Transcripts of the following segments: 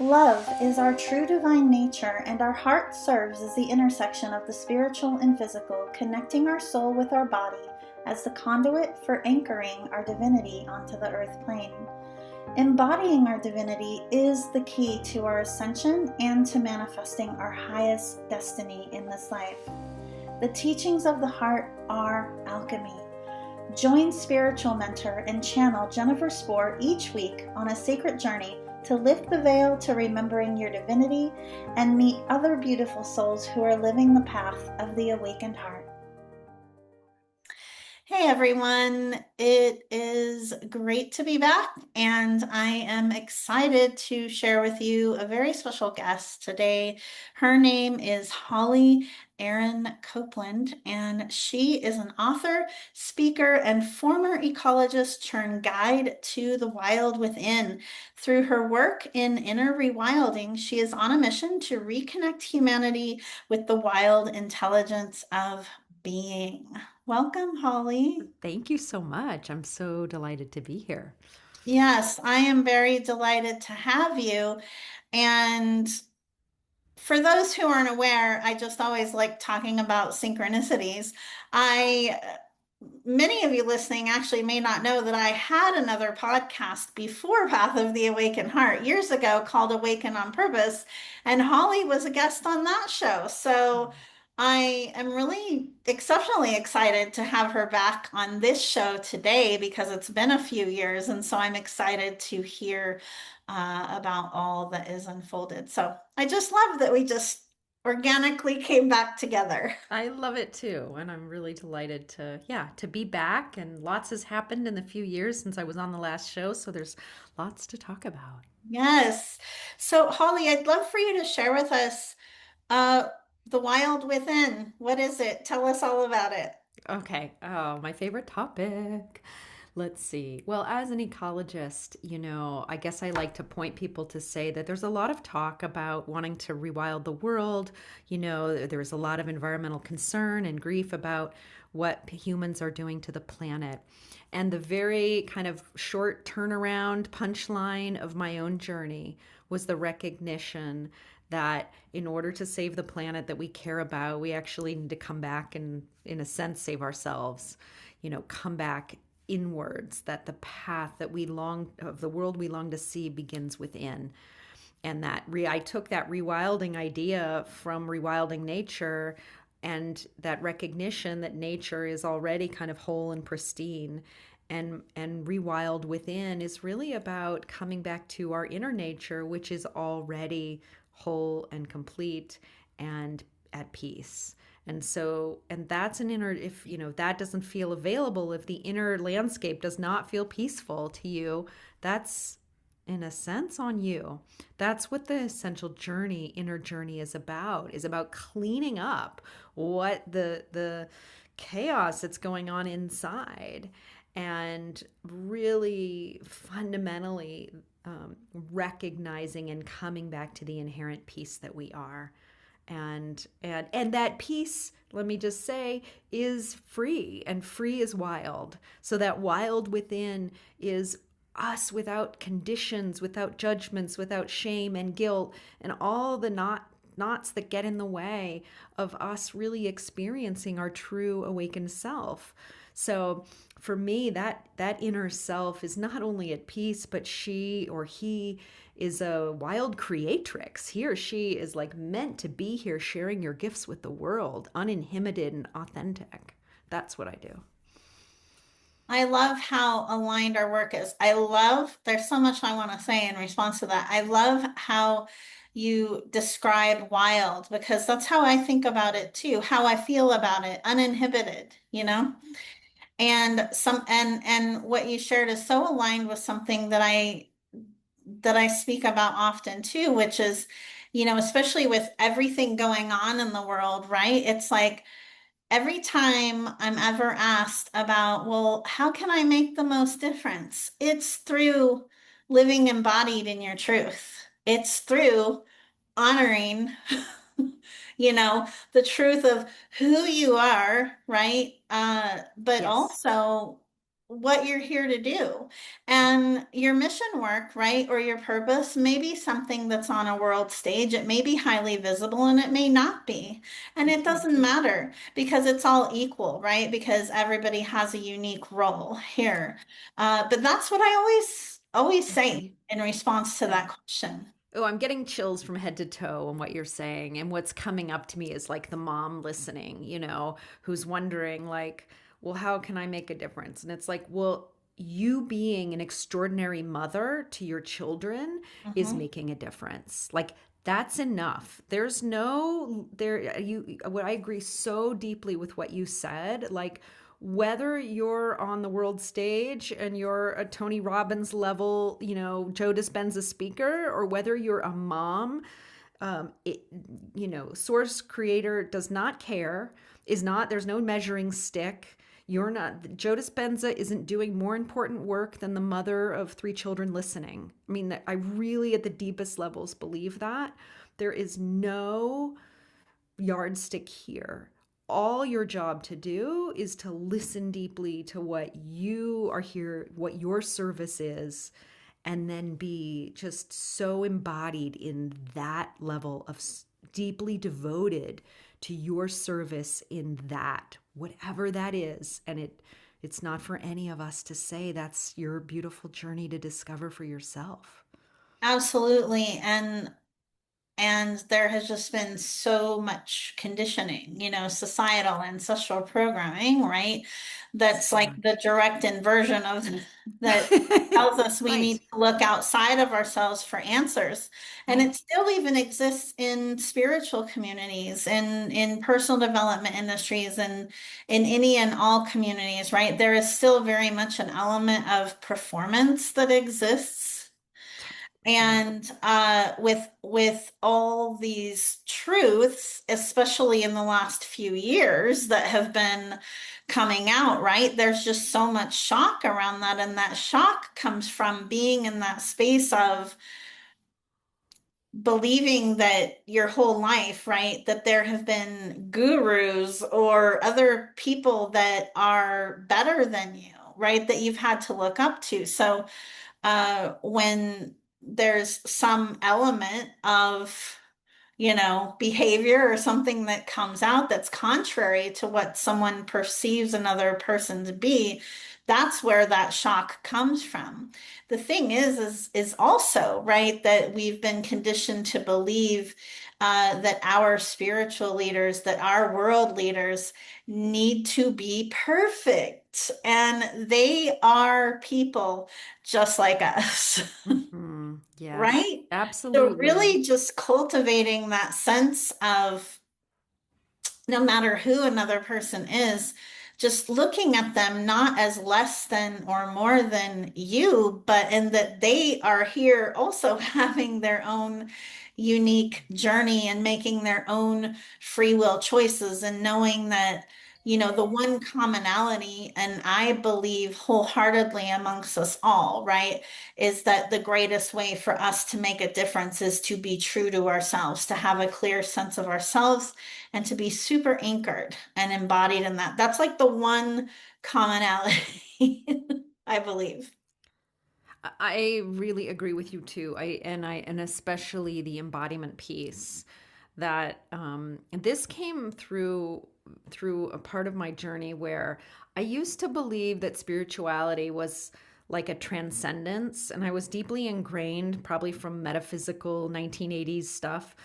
Love is our true divine nature, and our heart serves as the intersection of the spiritual and physical, connecting our soul with our body as the conduit for anchoring our divinity onto the earth plane. Embodying our divinity is the key to our ascension and to manifesting our highest destiny in this life. The teachings of the heart are alchemy. Join spiritual mentor and channel Jennifer Spohr each week on a sacred journey to lift the veil to remembering your divinity and meet other beautiful souls who are living the path of the awakened heart. Hey everyone, it is great to be back, and I am excited to share with you a very special guest today. Her name is Holly Erin Copeland, and she is an author, speaker, and former ecologist turned guide to the wild within. Through her work in inner rewilding, she is on a mission to reconnect humanity with the wild intelligence of being. Welcome, Holly. Thank you so much. I'm so delighted to be here. Yes, I am very delighted to have you. And for those who aren't aware, I just always like talking about synchronicities. I Many of you listening actually may not know that I had another podcast before Path of the Awakened Heart years ago called Awaken on Purpose, and Holly was a guest on that show. So I am really exceptionally excited to have her back on this show today because it's been a few years, and so I'm excited to hear about all that is unfolded. So I just love that we just organically came back together. I love it too, and I'm really delighted to be back. And lots has happened in the few years since I was on the last show, so there's lots to talk about. Yes. So, Holly, I'd love for you to share with us uh, the wild within. What is it? Tell us all about it. Okay. Oh, my favorite topic. Let's see. Well, as an ecologist, I guess I like to point people to say that there's a lot of talk about wanting to rewild the world. There's a lot of environmental concern and grief about what humans are doing to the planet. And the very kind of short turnaround punchline of my own journey was the recognition that in order to save the planet that we care about, we actually need to come back and, in a sense, save ourselves. Come back inwards, that the path that we long of the world we long to see begins within. And I took that rewilding idea from rewilding nature, and that recognition that nature is already kind of whole and pristine, and rewild within is really about coming back to our inner nature, which is already whole and complete and at peace. And that's an inner, if that doesn't feel available, if the inner landscape does not feel peaceful to you, that's in a sense on you. That's what the essential journey, inner journey, is about cleaning up what the chaos that's going on inside, and really fundamentally recognizing and coming back to the inherent peace that we are. And that peace, let me just say, is free, and free is wild. So that wild within is us, without conditions, without judgments, without shame and guilt, and all the knots that get in the way of us really experiencing our true awakened self. So for me, that inner self is not only at peace, but she or he is a wild creatrix. He or she is like meant to be here, sharing your gifts with the world, uninhibited and authentic. That's what I do. I love how aligned our work is. There's so much I want to say in response to that. I love how you describe wild because that's how I think about it too, how I feel about it, uninhibited, you know? And what you shared is so aligned with something that I speak about often too, which is, especially with everything going on in the world, right? It's like every time I'm ever asked about, well, how can I make the most difference? It's through living embodied in your truth. It's through honoring, the truth of who you are, right? But Yes. also what you're here to do. And your mission work, right, or your purpose may be something that's on a world stage. It may be highly visible and it may not be. And it Mhm. doesn't matter because it's all equal, right? Because everybody has a unique role here. But that's what I always Mhm. say in response to Yeah. that question. Oh, I'm getting chills from head to toe on what you're saying. And what's coming up to me is like the mom listening, who's wondering, like, well, how can I make a difference? And it's like, well, you being an extraordinary mother to your children is Mhm. making a difference. Like, that's enough. There's no there you what I agree so deeply with what you said. Like, whether you're on the world stage and you're a Tony Robbins level, Joe Dispenza speaker, or whether you're a mom, it, source creator does not care, is not, there's no measuring stick. You're not, Joe Dispenza isn't doing more important work than the mother of three children listening. I mean, I really, at the deepest levels, believe that. There is no yardstick here. All your job to do is to listen deeply to what you are here, what your service is, and then be just so embodied in that level of deeply devoted to your service in that, whatever that is. And it's not for any of us to say that's your beautiful journey to discover for yourself. Absolutely. And there has just been so much conditioning, societal ancestral programming, right? That's So like much. the direct inversion of that tells us we Right. need to look outside of ourselves for answers. And Right. it still even exists in spiritual communities and in personal development industries and in any and all communities, right? There is still very much an element of performance that exists Yeah. and with all these truths, especially in the last few years that have been coming out, right? There's just so much shock around that. And that shock comes from being in that space of believing that your whole life, right, that there have been gurus or other people that are better than you, right, that you've had to look up to. So when there's some element of, behavior or something that comes out that's contrary to what someone perceives another person to be, that's where that shock comes from. The thing is also, right, that we've been conditioned to believe that our spiritual leaders, that our world leaders need to be perfect. And they are people just like us, Yes, right? So absolutely. really just cultivating that sense of no matter who another person is, just looking at them not as less than or more than you, but in that they are here also having their own unique journey and making their own free will choices and knowing that, the one commonality, and I believe wholeheartedly amongst us all, right, is that the greatest way for us to make a difference is to be true to ourselves, to have a clear sense of ourselves and to be super anchored and embodied in that. That's like the one commonality, I believe. I really agree with you too. And especially the embodiment piece that this came through a part of my journey where I used to believe that spirituality was like a transcendence, and I was deeply ingrained, probably from metaphysical 1980s stuff,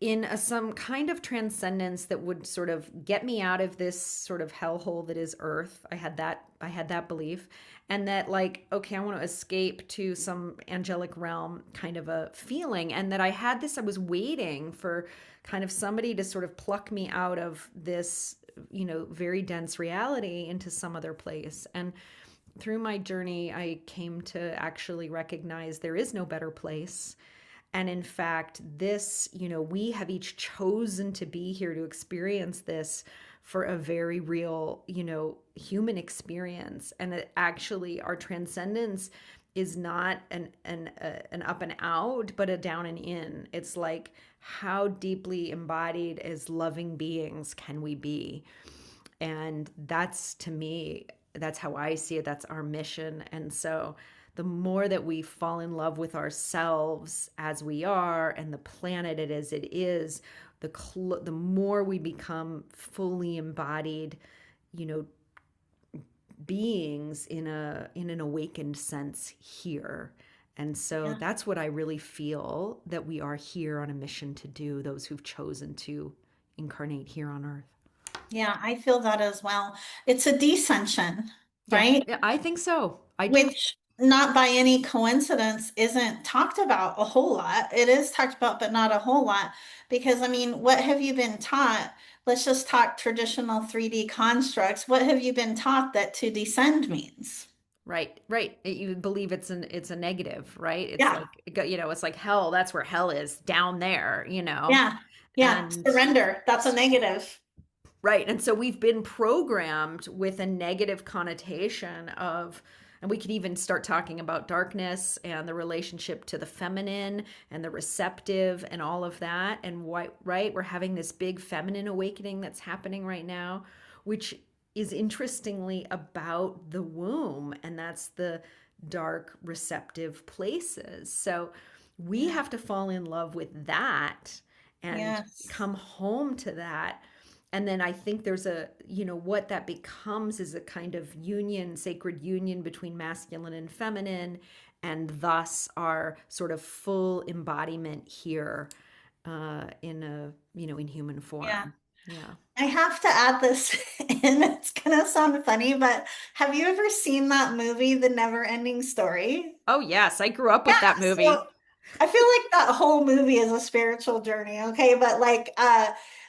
in some kind of transcendence that would sort of get me out of this sort of hellhole that is earth. I had that belief, and that, like, okay, I want to escape to some angelic realm kind of a feeling, and that I was waiting for kind of somebody to sort of pluck me out of this, very dense reality into some other place. And through my journey, I came to actually recognize there is no better place. And in fact, this, we have each chosen to be here to experience this for a very real, human experience. And that actually our transcendence is not an up and out, but a down and in. It's like, how deeply embodied as loving beings can we be? And that's, to me, that's how I see it. That's our mission. And so the more that we fall in love with ourselves as we are and the planet it as it is, the more we become fully embodied, you know, beings in an awakened sense here. And so Yeah. that's what I really feel that we are here on a mission to do, those who've chosen to incarnate here on earth. Yeah, I feel that as well. It's a descension, Yeah, right? yeah, I think so. I do. Which, not by any coincidence, isn't talked about a whole lot. It is talked about, but not a whole lot. Because, I mean, what have you been taught? Let's just talk traditional 3D constructs. What have you been taught that to descend means? Right, right. You believe it's a negative, right? It's Yeah, like it's like hell, that's where hell is, down there, you know. yeah, yeah. And Surrender. That's a negative. right. And so we've been programmed with a negative connotation of, and we could even start talking about darkness and the relationship to the feminine and the receptive and all of that. And why, right? We're having this big feminine awakening that's happening right now, which is interestingly about the womb. And that's the dark, receptive places. So we Yeah. have to fall in love with that and Yes. come home to that. And then I think there's what that becomes is a kind of union, sacred union between masculine and feminine, and thus our sort of full embodiment here in human Yeah. form. Yeah. I have to add this in. It's gonna sound funny, but have you ever seen that movie, The Never Ending Story? Oh, yes. I grew up Yeah, with that so movie. I feel like that whole movie is a spiritual journey, okay? But like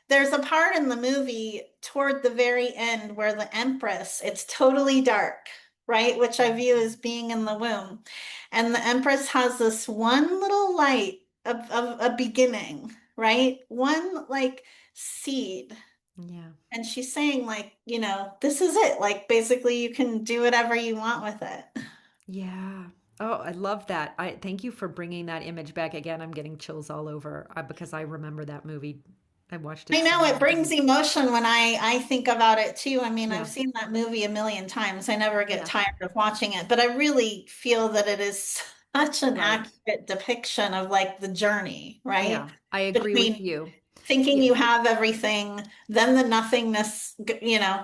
there's a part in the movie toward the very end where the Empress, it's totally dark, right? Which I view as being in the womb. And the Empress has this one little light of a beginning, right? One like seed. Yeah. And she's saying, like, this is it. Like, basically, you can do whatever you want with it. Yeah. Oh, I love that. I thank you for bringing that image back again. I'm getting chills all over because I remember that movie. I watched I it so know it many brings times. emotion when I think about it too. I mean, I've Yeah. seen that movie a million times. I never get Yeah. tired of watching it, but I really feel that it is such an Right. accurate depiction of like the journey, right? Yeah. I agree with Between you. thinking Yeah. you have everything, then the nothingness,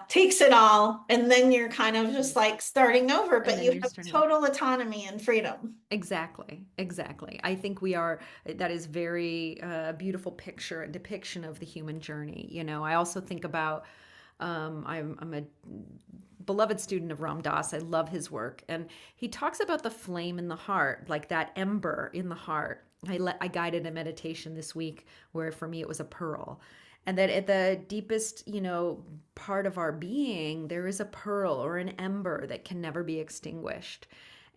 takes it all, and then you're kind of just like starting over, And but then you you're have starting. total autonomy and freedom. Exactly, exactly. I think that is very beautiful picture and depiction of the human journey. I also think about, I'm a beloved student of Ram Dass. I love his work. And he talks about the flame in the heart, like that ember in the heart. I guided a meditation this week where for me it was a pearl. And that at the deepest, part of our being, there is a pearl or an ember that can never be extinguished.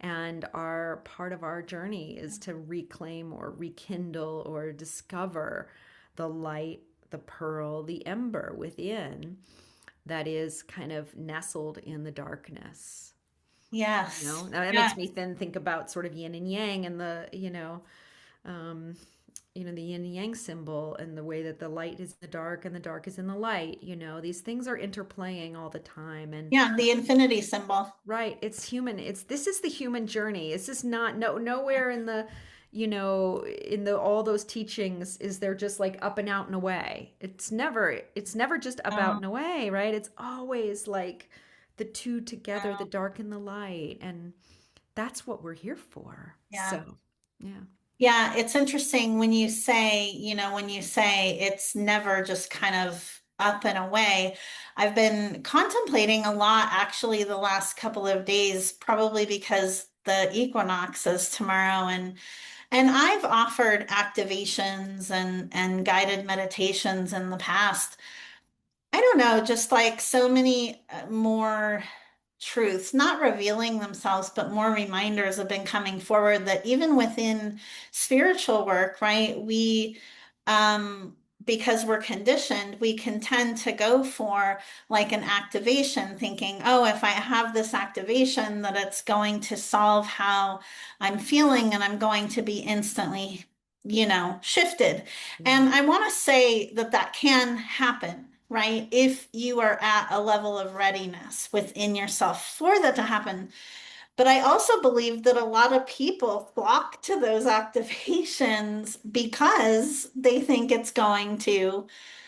And our part of our journey is to reclaim or rekindle or discover the light, the pearl, the ember within that is kind of nestled in the darkness. Yes. Now that Yeah. makes me then think about sort of yin and yang and um, the yin and yang symbol and the way that the light is in the dark and the dark is in the light. These things are interplaying all the time. And Yeah, the infinity symbol. right, it's human. This is the human journey. It's just not nowhere in the all those teachings is there just like up and out and away. It's never just up out Oh, and away, right? It's always like the two together, the wow. dark and the light, and that's what we're here for. Yeah. So, yeah. Yeah, it's interesting when you say it's never just kind of up and away. I've been contemplating a lot actually the last couple of days, probably because the equinox is tomorrow and I've offered activations and guided meditations in the past. I don't know, just like so many more truths, not revealing themselves, but more reminders have been coming forward that even within spiritual work, right? Because we're conditioned, we can tend to go for like an activation, thinking, oh, if I have this activation, that it's going to solve how I'm feeling and I'm going to be instantly, shifted. Yeah. And I want to say that that can happen. right? If you are at a level of readiness within yourself for that to happen. But I also believe that a lot of people flock to those activations because they think it's going to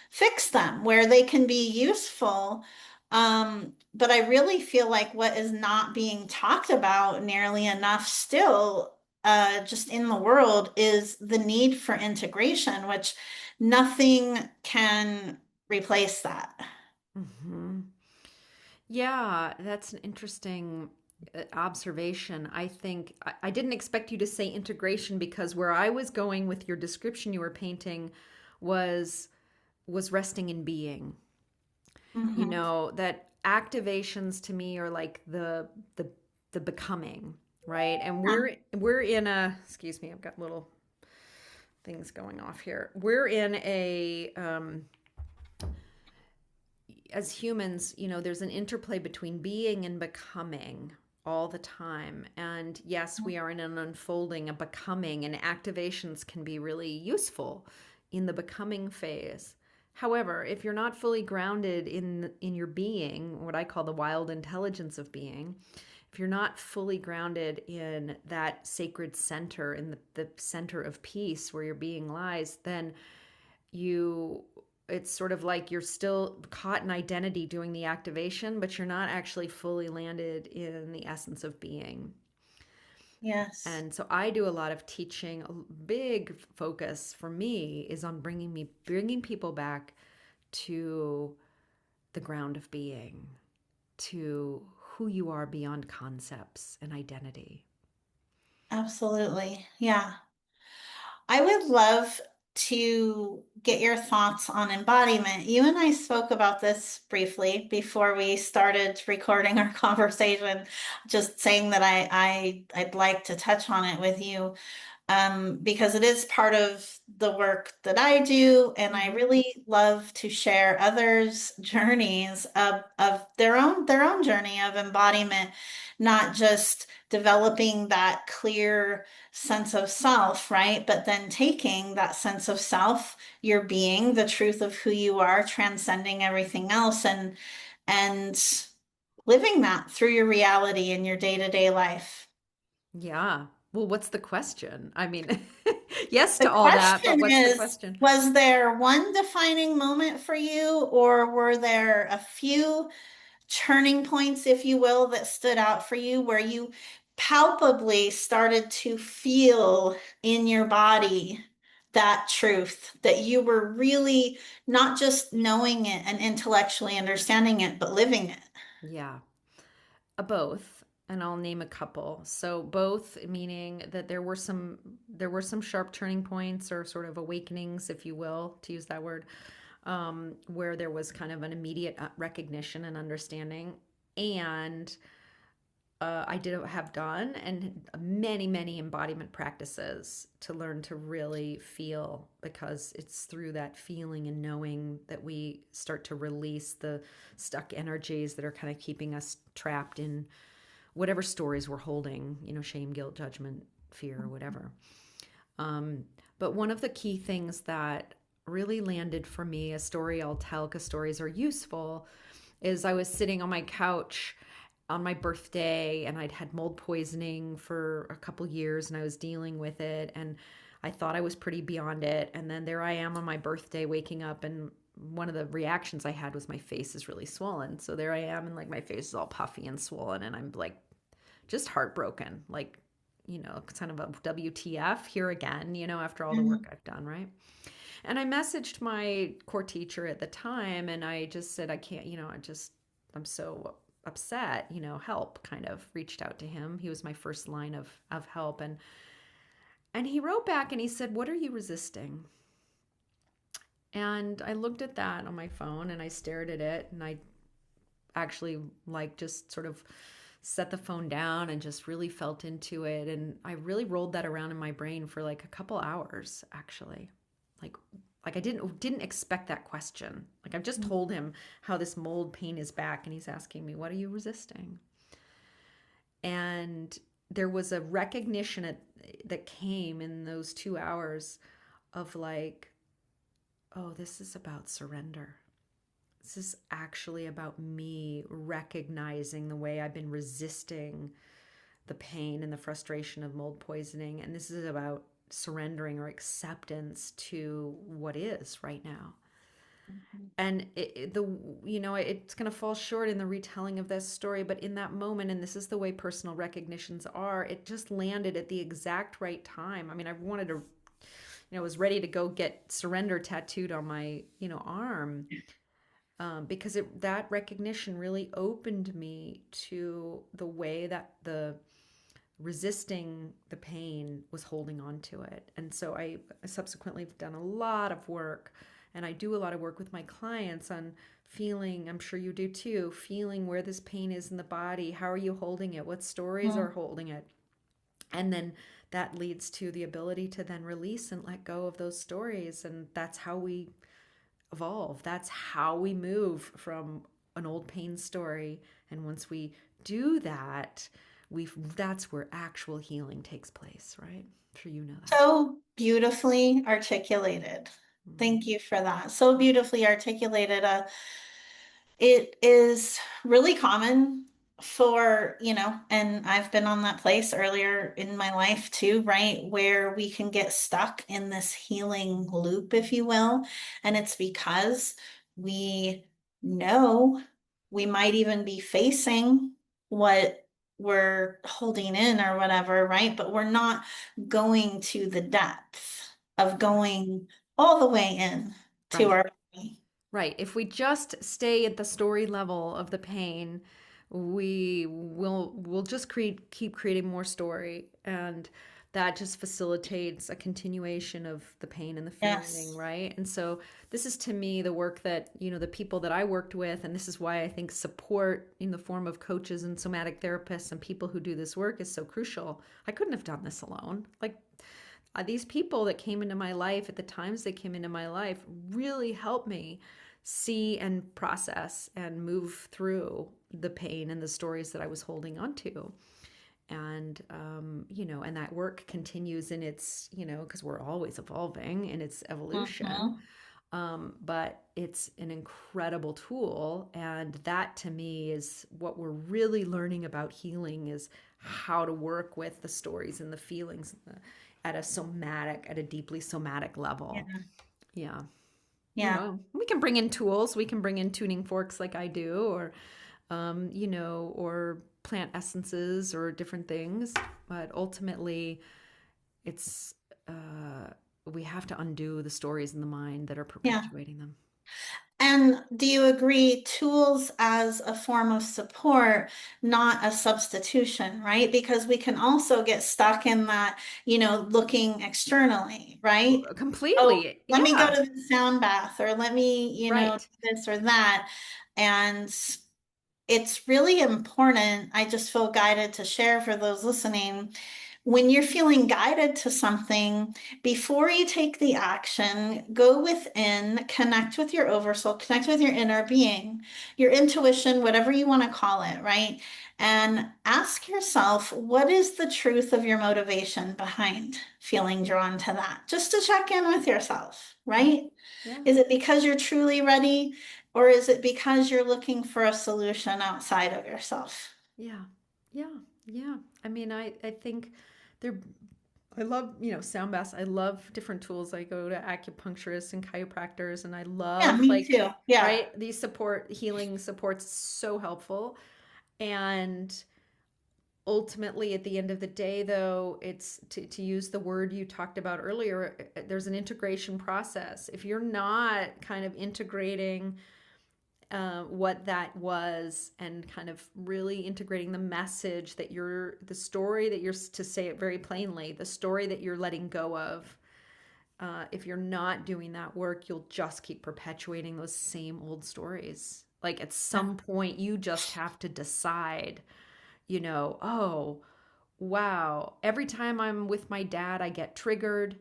fix them, where they can be useful. But I really feel like what is not being talked about nearly enough still, just in the world, is the need for integration, which nothing can replace that. Hmm. Yeah, that's an interesting observation. I think I didn't expect you to say integration because where I was going with your description you were painting was resting in being. You Mhm. know, that activations to me are like the the becoming, right? And Yeah. we're in a, excuse me, I've got little things going off here. We're in a as humans, you know, there's an interplay between being and becoming all the time. And yes, we are in an unfolding, a becoming, and activations can be really useful in the becoming phase. However, if you're not fully grounded in your being, what I call the wild intelligence of being, if you're not fully grounded in that sacred center, in the center of peace where your being lies, then you it's sort of like you're still caught in identity doing the activation, but you're not actually fully landed in the essence of being. Yes. And so I do a lot of teaching. A big focus for me is on bringing people back to the ground of being, to who you are beyond concepts and identity. Absolutely. Yeah. I would love to get your thoughts on embodiment. You and I spoke about this briefly before we started recording our conversation, just saying that I'd like to touch on it with you, because it is part of the work that I do, and I Mm-hmm. really love to share others' journeys of their own journey of embodiment, not just developing that clear sense of self, right? But then taking that sense of self, your being, the truth of who you are, transcending everything else, and living that through your reality in your day-to-day life. Yeah. Well, what's the question? I mean, yes The to all that, but question what's the is, question? was there one defining moment for you, or were there a few turning points, if you will, that stood out for you where you palpably started to feel in your body that truth, that you were really not just knowing it and intellectually understanding it, but living it? Yeah. Both, and I'll name a couple. So both meaning that there were some sharp turning points or sort of awakenings, if you will, to use that word, where there was kind of an immediate recognition and understanding. And I did have done and many, many embodiment practices to learn to really feel, because it's through that feeling and knowing that we start to release the stuck energies that are kind of keeping us trapped in whatever stories we're holding, you know, shame, guilt, judgment, fear, or whatever. But one of the key things that really landed for me, a story I'll tell because stories are useful, is I was sitting on my couch on my birthday and I'd had mold poisoning for a couple years and I was dealing with it and I thought I was pretty beyond it. And then there I am on my birthday waking up, and one of the reactions I had was my face is really swollen. So there I am, and like my face is all puffy and swollen, and I'm like just heartbroken, like, you know, kind of a WTF here again, you know, after all the work Mhm. I've done, right? And I messaged my core teacher at the time and I just said, I can't, you know, I'm so upset, you know, help, kind of reached out to him. He was my first line of help. And he wrote back and he said, "What are you resisting?" And I looked at that on my phone and I stared at it and I actually like just sort of set the phone down and just really felt into it, and I really rolled that around in my brain for like a couple hours actually. Like I didn't expect that question. Like I've just told him how this mold pain is back and he's asking me, "What are you resisting?" And there was a recognition that came in those 2 hours of like, oh, this is about surrender. this is actually about me recognizing the way I've been resisting the pain and the frustration of mold poisoning. And this is about surrendering or acceptance to what is right now. Mhm. And it's going to fall short in the retelling of this story, but in that moment, and this is the way personal recognitions are, it just landed at the exact right time. I mean, I wanted to, was ready to go get surrender tattooed on my, arm, because that recognition really opened me to the way that the resisting the pain was holding on to it. And so I subsequently have done a lot of work, and I do a lot of work with my clients on feeling, I'm sure you do too, feeling where this pain is in the body. How are you holding it? What stories are Mhm. holding it? And then that leads to the ability to then release and let go of those stories. And that's how we evolve. That's how we move from an old pain story. And once we do that, that's where actual healing takes place, right? I'm sure you know that. So beautifully articulated. Thank Mm-hmm. you for that. So beautifully articulated. It is really common for, and I've been on that place earlier in my life too, right? Where we can get stuck in this healing loop, if you will. And it's because we know we might even be facing what we're holding in or whatever, right? But we're not going to the depth of Right. going all the way in to Right. our body. Right. If we just stay at the story level of the pain, we'll just keep creating more story, and that just facilitates a continuation of the pain and the feeling, Yes. right? And so this is to me the work that, the people that I worked with, and this is why I think support in the form of coaches and somatic therapists and people who do this work is so crucial. I couldn't have done this alone. Like, these people that came into my life at the times they came into my life really helped me see and process and move through the pain and the stories that I was holding on to. And, and that work continues in its, because we're always evolving in its evolution. Mhm. But it's an incredible tool. And that to me is what we're really learning about healing, is how to work with the stories and the feelings at a deeply somatic level. Yeah. Yeah. Yeah. We can bring in tools. We can bring in tuning forks like I do, or, or plant essences or different things. But ultimately, it's, we have to undo the stories in the mind that are Yeah. perpetuating them. And do you agree tools as a form of support, not a substitution, right? Because we can also get stuck in that, looking externally, right? Oh, Completely. let me go Yeah. to the sound bath or let me, Right. do this or that. And it's really important. I just feel guided to share for those listening. When you're feeling guided to something, before you take the action, go within, connect with your oversoul, connect with your inner being, your intuition, whatever you want to call it, right? And ask yourself, what is the truth of your motivation behind feeling drawn to that? Just to check in with yourself, Yeah. right? Yeah. Is it because you're truly ready, or is it because you're looking for a solution outside of yourself? Yeah. Yeah. Yeah. I mean, I think they're, I love, sound baths. I love different tools. I go to acupuncturists and chiropractors, and I Yeah, love, me like, too. Yeah. right, these healing supports, so helpful. And ultimately, at the end of the day, though, it's to use the word you talked about earlier, there's an integration process. If you're not kind of integrating what that was, and kind of really integrating the message that the story that you're, to say it very plainly, the story that you're letting go of, if you're not doing that work, you'll just keep perpetuating those same old stories. Like, at Yeah. some point, you just have to decide, oh, wow, every time I'm with my dad, I get triggered.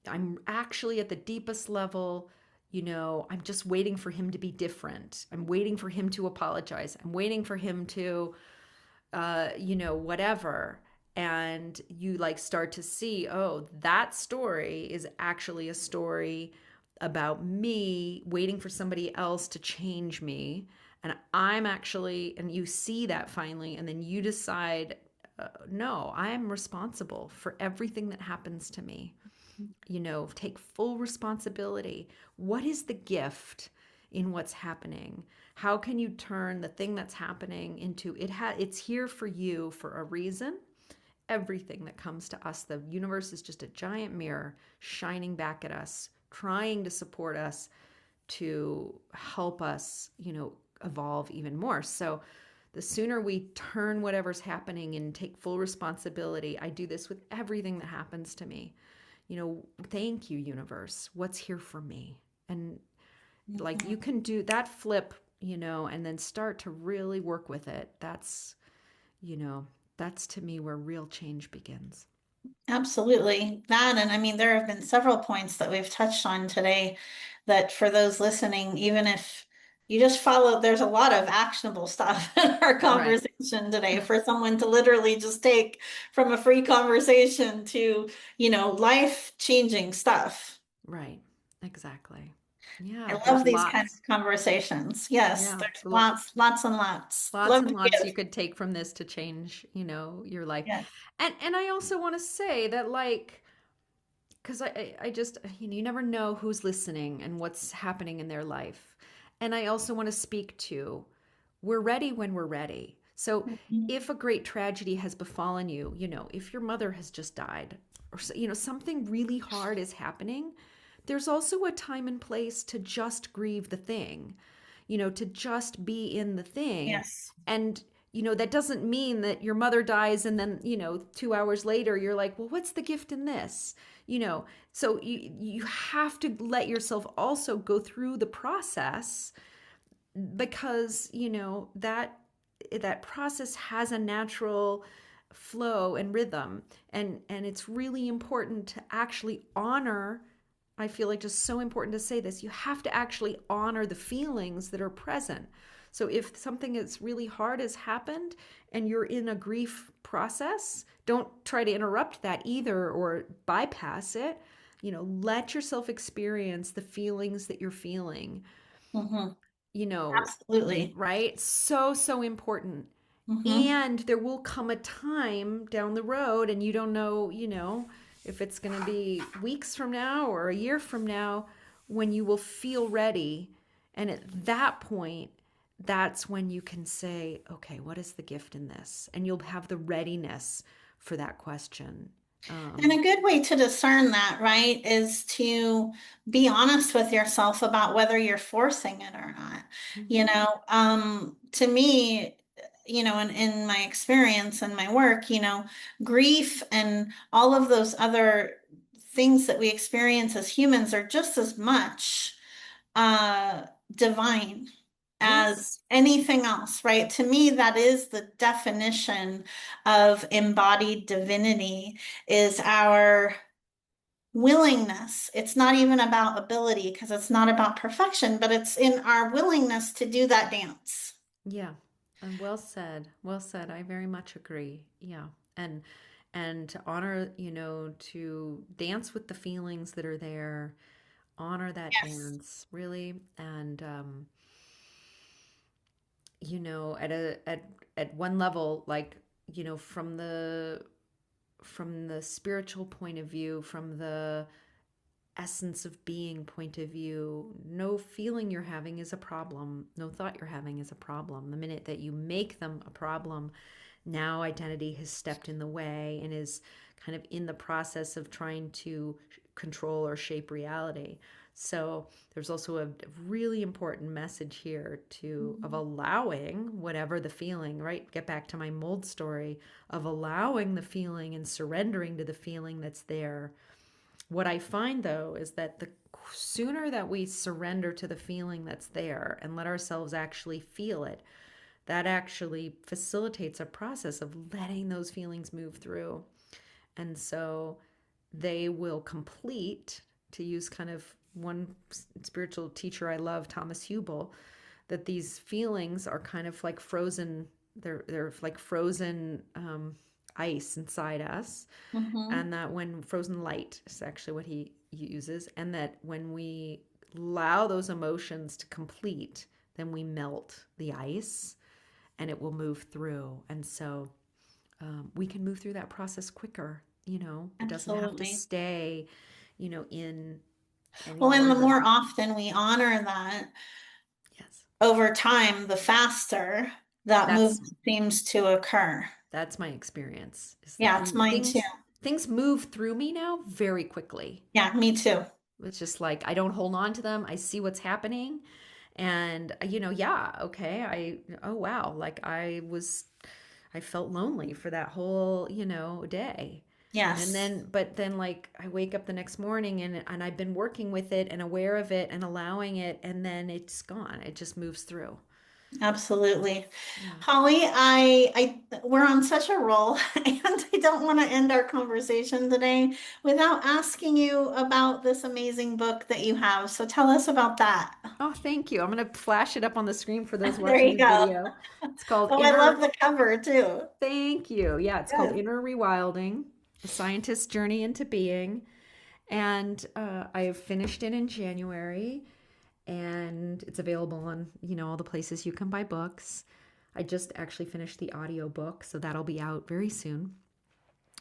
I'm actually at the deepest level, I'm just waiting for him to be different. I'm waiting for him to apologize. I'm waiting for him to, whatever. And you, like, start to see, oh, that story is actually a story about me waiting for somebody else to change me. And I'm actually, and you see that finally, and then you decide, no, I'm responsible for everything that happens to me. Take full responsibility. What is the gift in what's happening? How can you turn the thing that's happening into it's here for you for a reason? Everything that comes to us, the universe is just a giant mirror shining back at us, trying to support us, to help us, evolve even more. So the sooner we turn whatever's happening and take full responsibility, I do this with everything that happens to me. Thank you, universe. What's here for me? And like you can do that flip, and then start to really work with it. You know, that's to me where real change begins. Absolutely. That, and I mean, there have been several points that we've touched on today that for those listening, even if you just follow, there's a lot of actionable stuff in our Right. conversation today for someone to literally just take from a free conversation to, life-changing stuff. Right. Exactly. I Yeah, love there's these kind lots. of conversations. Yes, Yeah. there's lots, lots and lots. Lots Love and to lots give. you could take from this to change, your life. Yes. And I also want to say that like because I just you never know who's listening and what's happening in their life. And I also want to speak to we're ready when we're ready. So Mhm. if a great tragedy has befallen you, if your mother has just died or something really hard is happening, there's also a time and place to just grieve the thing, to just be in the thing. Yes. And that doesn't mean that your mother dies and then 2 hours later you're like, well, what's the gift in this? So you have to let yourself also go through the process, because that process has a natural flow and rhythm, and it's really important to actually honor. I feel like just so important to say this. You have to actually honor the feelings that are present. So if something that's really hard has happened and you're in a grief process, don't try to interrupt that either or bypass it. Let yourself experience the feelings that you're feeling. Hmm. you know, Absolutely. right? So, so important. Hmm. And there will come a time down the road, and you don't know, if it's going to be weeks from now or a year from now, when you will feel ready. And at that point, that's when you can say, okay, what is the gift in this? And you'll have the readiness for that question. And Um, a good way to discern that, right, is to be honest with yourself about whether you're forcing it or not. mhm. To me, in my experience and my work, grief and all of those other things that we experience as humans are just as much uh, divine Yes. as anything else, right? To me, that is the definition of embodied divinity is our willingness. It's not even about ability because it's not about perfection, but it's in our willingness to do that dance. Yeah, and well said. Well said. I very much agree. Yeah. And to honor, to dance with the feelings that are there, honor that Yes. dance, really. And at one level, like, from the spiritual point of view, from the essence of being point of view, no feeling you're having is a problem. No thought you're having is a problem. The minute that you make them a problem, now identity has stepped in the way and is kind of in the process of trying to control or shape reality. So there's also a really important message here to of Mhm. allowing whatever the feeling, right? Get back to my mold story of allowing the feeling and surrendering to the feeling that's there. What I find though is that the sooner that we surrender to the feeling that's there and let ourselves actually feel it, that actually facilitates a process of letting those feelings move through. And so they will complete, to use kind of one spiritual teacher I love, Thomas Hubel, that these feelings are kind of like frozen. They're like frozen ice inside us, Mhm. and that when frozen light is actually what he uses, and that when we allow those emotions to complete, then we melt the ice and it will move through. And so we can move through that process quicker. It doesn't have to Absolutely. stay, in any Well, and the longer. more often we honor that Yes. over time, the faster that That's movement seems to occur. that's my experience is that Yeah, it's mine too. things move through me now very quickly. Yeah, me too. It's just like I don't hold on to them. I see what's happening. And yeah, okay. Oh wow, like I felt lonely for that whole, day. And Yes, then like I wake up the next morning and I've been working with it and aware of it and allowing it, and then it's gone. It just moves through. absolutely. Yeah. Holly, we're on such a roll, and I don't want to end our conversation today without asking you about this amazing book that you have. So tell us about that. Oh, thank you. I'm going to flash it up on the screen for those There watching you the go. video. It's called Oh, I love Inner the cover too. Thank you. Yeah, it's called Yes. Inner Rewilding, A Scientist's Journey into Being. And I finished it in January, and it's available on, all the places you can buy books. I just actually finished the audio book, so that'll be out very soon.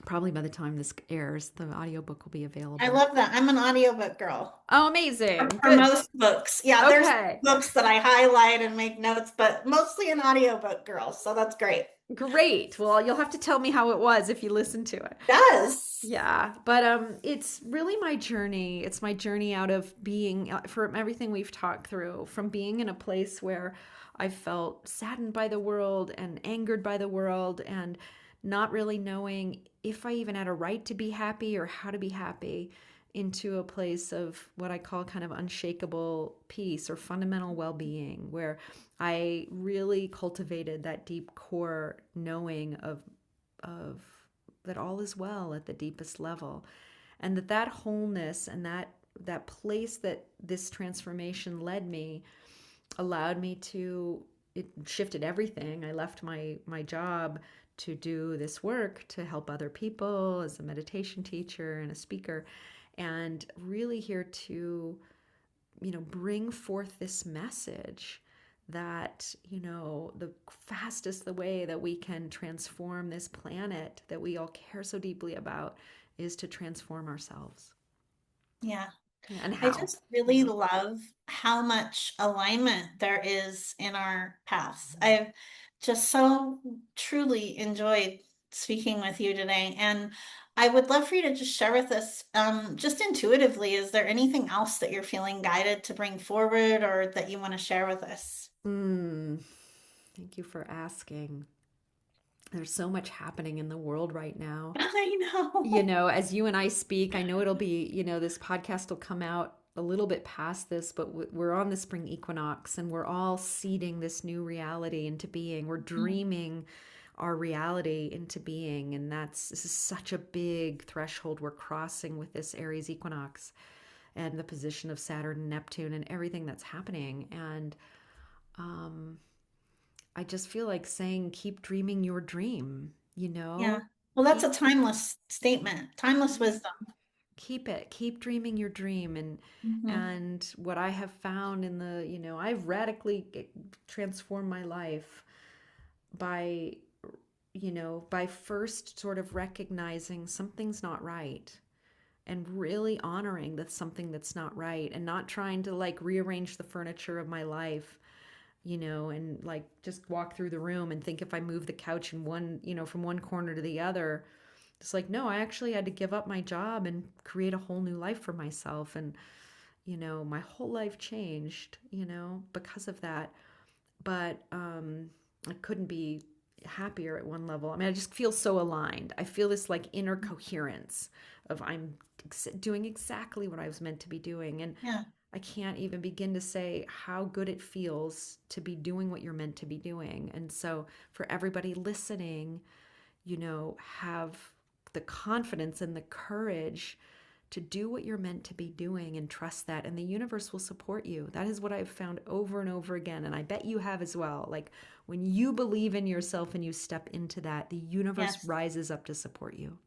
Probably by the time this airs, the audiobook will be I available. love that. I'm an audiobook girl. Oh, amazing. For Good. most books. Yeah, there's Okay. books that I highlight and make notes, but mostly an audiobook girl. So that's great. Great. Well, you'll have to tell me how it was if you listen to it. Yes. Yeah, but it's really my journey. It's my journey out of being from everything we've talked through, from being in a place where I felt saddened by the world and angered by the world and not really knowing if I even had a right to be happy or how to be happy, into a place of what I call kind of unshakable peace or fundamental well-being, where I really cultivated that deep core knowing of that all is well at the deepest level, and that wholeness and that place that this transformation led me allowed me to, it shifted everything. I left my job to do this work to help other people as a meditation teacher and a speaker, and really here to bring forth this message that the fastest the way that we can transform this planet that we all care so deeply about is to transform ourselves. Yeah. Yeah, and I how just you really know love how much alignment there is in our paths. I've just so truly enjoyed speaking with you today. And I would love for you to just share with us, just intuitively, is there anything else that you're feeling guided to bring forward or that you want to share with us? mm, thank you for asking. There's so much happening in the world right now. I know. As you and I speak, I know it'll be, this podcast will come out a little bit past this, but we're on the spring equinox and we're all seeding this new reality into being. We're dreaming our reality into being. And this is such a big threshold we're crossing with this Aries equinox and the position of Saturn and Neptune and everything that's happening. And um, I just feel like saying, keep dreaming your dream, Yeah. Well, that's keep a timeless statement, timeless wisdom. keep dreaming your dream. and Mhm. and what I have found in the I've radically transformed my life by by first sort of recognizing something's not right and really honoring that something that's not right, and not trying to like rearrange the furniture of my life, and like just walk through the room and think if I move the couch in one, from one corner to the other. It's like, no, I actually had to give up my job and create a whole new life for myself. And, my whole life changed, because of that. But I couldn't be happier at one level. I mean, I just feel so aligned. I feel this like inner coherence of I'm doing exactly what I was meant to be doing. And Yeah. I can't even begin to say how good it feels to be doing what you're meant to be doing. And so, for everybody listening, have the confidence and the courage to do what you're meant to be doing and trust that. And the universe will support you. That is what I've found over and over again. And I bet you have as well. Like when you believe in yourself and you step into that, the universe Yes. rises up to support you.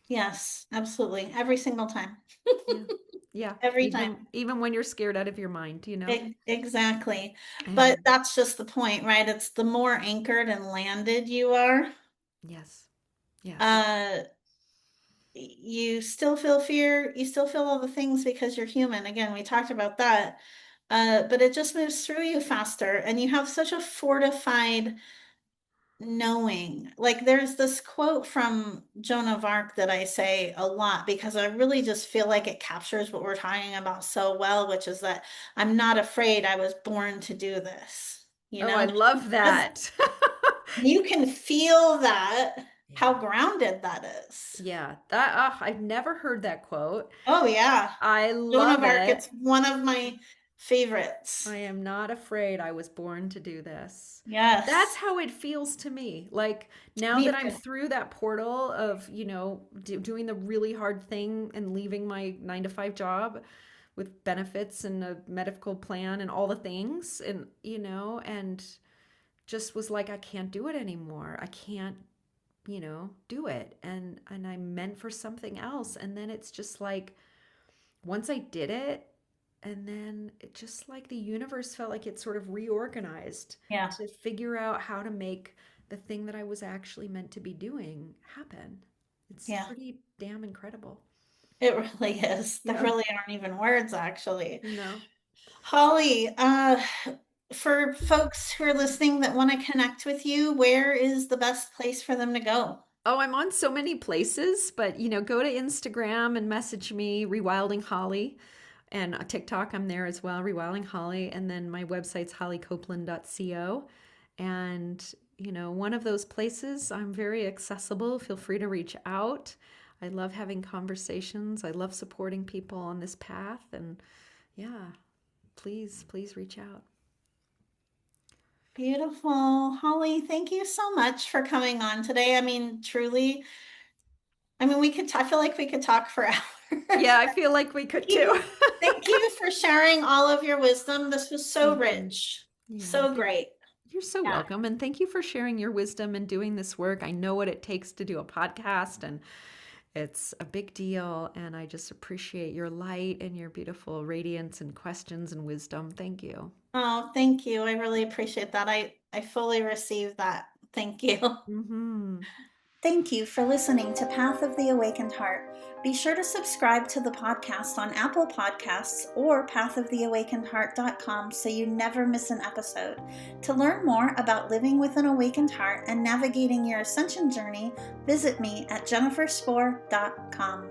Yes, absolutely. Every single time. Yeah. Yeah. every time. Even when you're scared out of your mind, you know? Exactly. But And that's just the point, right? It's the more anchored and landed you are, yes. Yes. uh, you still feel fear, you still feel all the things because you're human. Again, we talked about that. But it just moves through you faster, and you have such a fortified knowing. Like there's this quote from Joan of Arc that I say a lot because I really just feel like it captures what we're talking about so well, which is that I'm not afraid, I was born to do this. You Oh, I know, love As that. you can feel that, how Yeah. grounded that is. Yeah. That I've never heard that quote. Oh yeah. I Joan of love Arc, it. it's one of my favorites. I am not afraid I was born to do this. That's Yes. how it feels to me. Like now Me that I'm too. through that portal of, doing the really hard thing and leaving my 9 to 5 job with benefits and a medical plan and all the things and just was like I can't do it anymore. I can't, do it. And I'm meant for something else. And then it's just like once I did it, and then it just like the universe felt like it sort of reorganized Yeah. to figure out how to make the thing that I was actually meant to be doing happen. It's Yeah. pretty damn incredible. It really is. There Yeah. really aren't even words, actually. No. Holly, for folks who are listening that want to connect with you, where is the best place for them to go? Oh, I'm on so many places, but go to Instagram and message me, Rewilding Holly. And TikTok, I'm there as well, Rewilding Holly. And then my website's hollycopeland.co. And, one of those places, I'm very accessible. Feel free to reach out. I love having conversations. I love supporting people on this path. And yeah, please reach out. Beautiful. Holly, thank you so much for coming on today. I mean, truly, I mean, I feel like we could talk for hours. Yeah, I feel like we could You- too. Thank you for sharing all of your wisdom. This was so Mhm. rich, Yeah, so great. you're so Yeah. welcome. And thank you for sharing your wisdom and doing this work. I know what it takes to do a podcast, and it's a big deal. And I just appreciate your light and your beautiful radiance and questions and wisdom. Thank you. Oh, thank you. I really appreciate that. I fully receive that. Thank you. Hmm. Thank you for listening to Path of the Awakened Heart. Be sure to subscribe to the podcast on Apple Podcasts or pathoftheawakenedheart.com so you never miss an episode. To learn more about living with an awakened heart and navigating your ascension journey, visit me at jenniferspore.com.